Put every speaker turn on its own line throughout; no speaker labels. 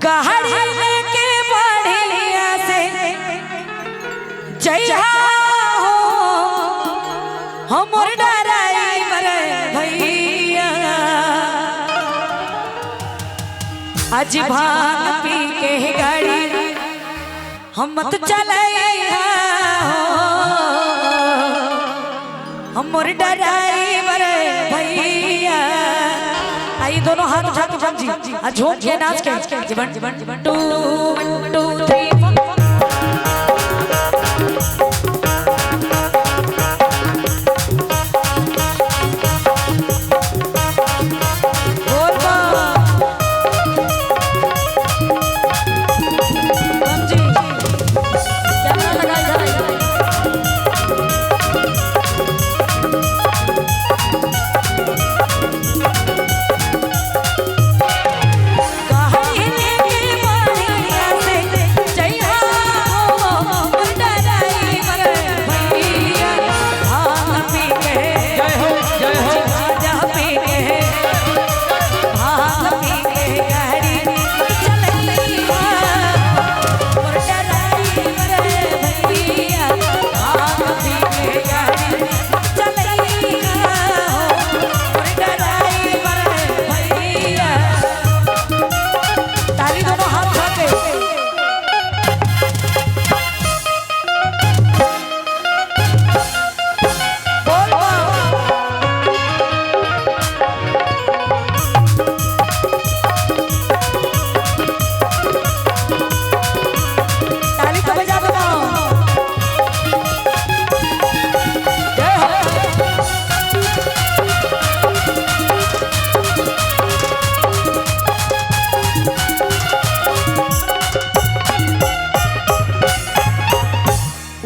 गाड़ी लेके बढ़िया से जइहा हो हमर ड्राइवर भैया। आज भांग पी के गाड़ी हम मत चलइहा हो हमर ड्राइवर भैया। आई दोनों हाथ उठा के बम जी झूम के नाच के 1 2 3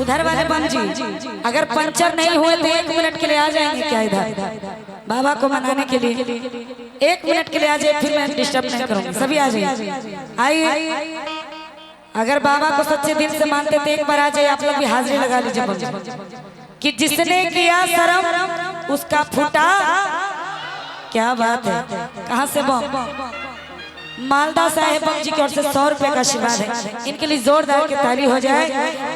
उधर वाले बम जी अगर पंचर नहीं हुए तो 1 मिनट के लिए आ जाएंगे क्या इधर बाबा को मनाने के लिए 1 मिनट के लिए आ जाए, फिर मैं डिस्टर्ब नहीं करूंगा। सभी आ जाइए आइए। अगर बाबा को सच्चे दिल से मानते तो एक बार आ जाइए। आप लोग भी हाजिरी लगा लीजिए कि जिसने किया शर्म उसका फूटा। क्या बात है। कहाँ से बम? मालदा साहेब बम जी की ओर से 100 रुपए का आशीर्वाद है। इनके लिए जोरदार की ताली हो जाए।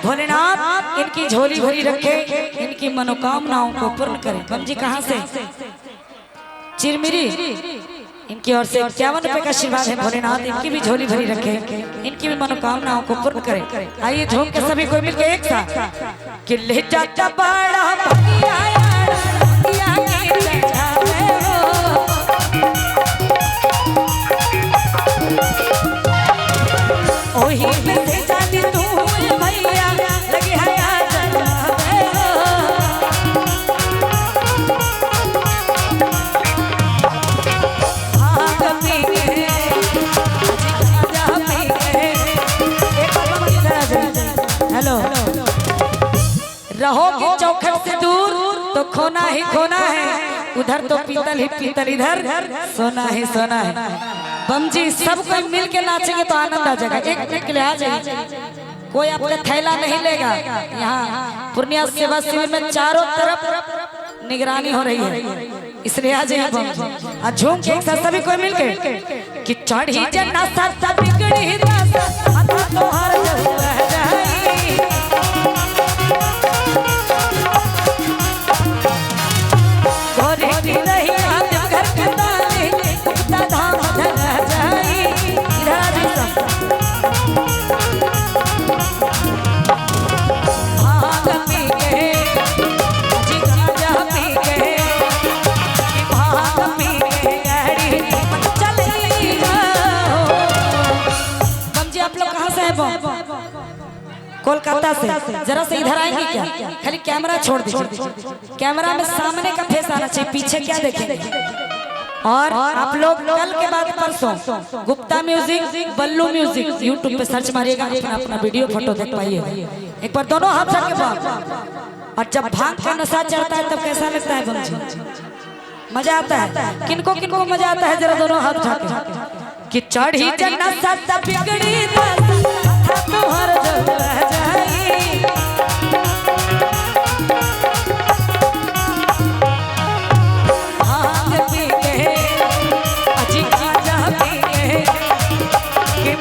भोलेनाथ इनकी झोली भरी रखे, इनकी मनोकामनाओं को पूर्ण करे। बम जी कहाँ से? चिरमिरी। इनकी ओर से 51 रुपए का आशीर्वाद है। भोलेनाथ इनकी भी झोली भरी रखे, इनकी भी मनोकामनाओं को पूर्ण करे। आइए झूम के सभी को मिलकर एक साथ कि ले जाता बड़ा ओही में से जाती तू भैया लगी हया जलावे भांग पी के गांजा पी के हेलो रहोगे चौखट से दूर तो खोना ही खोना है। उधर तो पीतल ही पीतल, इधर सोना ही सोना है। बम जी सब कोई मिल के नाचेंगे तो आनंद आ जाएगा। 1 मिनट के लिए आ जाइए। कोई आपका थैला नहीं लेगा। यहाँ पूर्णिया सेवा शिविर में चारों तरफ निगरानी हो रही है, इसलिए आ जाइए बम जी। झूम के एक साथ सभी कोई मिल के कि चढ़ी जना सा बिगड़ी तोहर कोलकाता से। जरा से इधर आएंगे क्या? खाली कैमरा छोड़ दीजिए। कैमरा में सामने का फेस आना चाहिए, पीछे क्या देखेंगे। और आप लोग कल के बाद परसों गुप्ता म्यूजिक, बल्लू म्यूजिक यूट्यूब पे सर्च मारिएगा, अपना वीडियो फोटो देख पाइए। एक बार दोनों हाथ रख के बात। और जब भांग का नशा चढ़ता है तब कैसा लगता है बम जी? मजा आता है। किनको किनको मजा आता है? जरा दोनों हाथ उठा के कि चढ़ी जन्नत सत्ता बिगड़ी तोहर जो रह जाई भांग पी के अजी गांजा पी के कि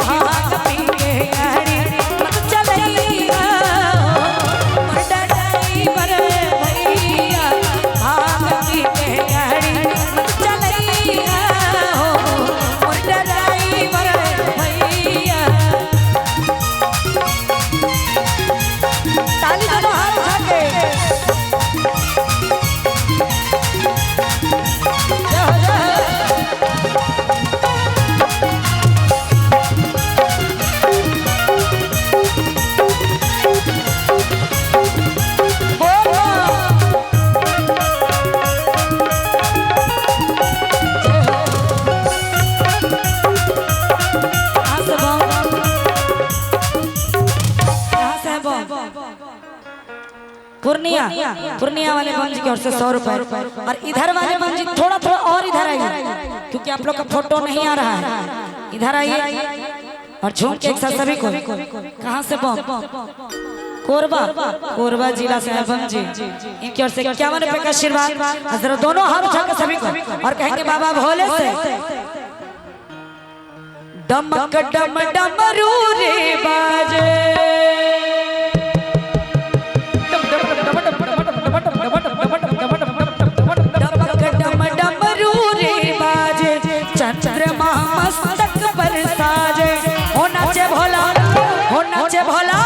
पूर्णिया पूर्णिया वाले बम जी की ओर से 100 रुपए और इधर वाले बम जी थोड़ा थोड़ा और इधर आइए क्योंकि आप लोग का फोटो नहीं आ रहा है। इधर आइए और झूम के एक साथ सभी को। कहाँ से बम? कोरबा कोरबा जिला से बम जी इनकी ओर से 51 रुपए का आशीर्वाद। जरा दोनों हाथ उठा के सभी को और कहेंगे बाबा भोले से डमक डम डमरू रे बाजे चंद्रमा मस्तक पर साजे हो नाचे भोला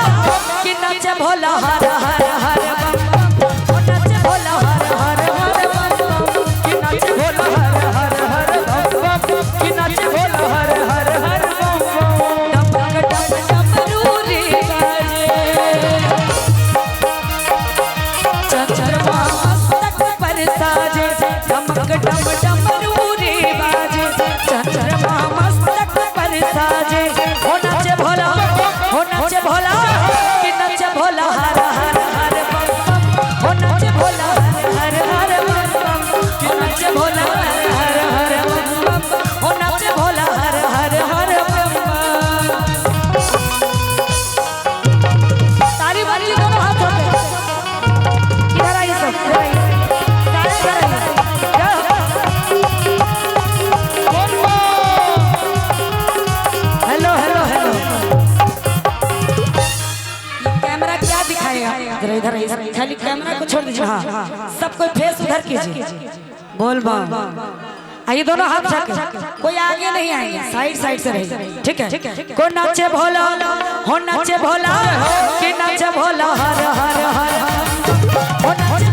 कि नाचे भोला हर हर हर बम हो नाचे भोला हर हर हर बम कि नाचे भोला हर हर हर बम कि नाचे भोला हर हर हर बम डमक डम डमरू रे बाजे चंद्रमा मस्तक पर साजे डमक डम डमरू रे बाजे चंद्रमा मस्तक पर साजे हो नाचे भोला कि नाचे भोला हर हर हर बम हो नाचे भोला हर हर बम कि नाचे भोला हर हर बम हो नाचे भोला हर हर हर बम। ताली बाजी दोनों हाथ होते इधर आइए सब इधर आइए हेलो हेलो हेलो कैमरा क्या दिखाएगा? इधर इधर खाली कैमरा को छोड़ दीजिए। हाँ सब कोई फेस उधर कीजिए। बोल बम आइए दोनों हाथ उठाकर कोई आगे नहीं आएंगे साइड साइड से रहिए ठीक है। को नाचे भोला हो नाचे भोला कि नाचे भोला हर हर हर हो नाचे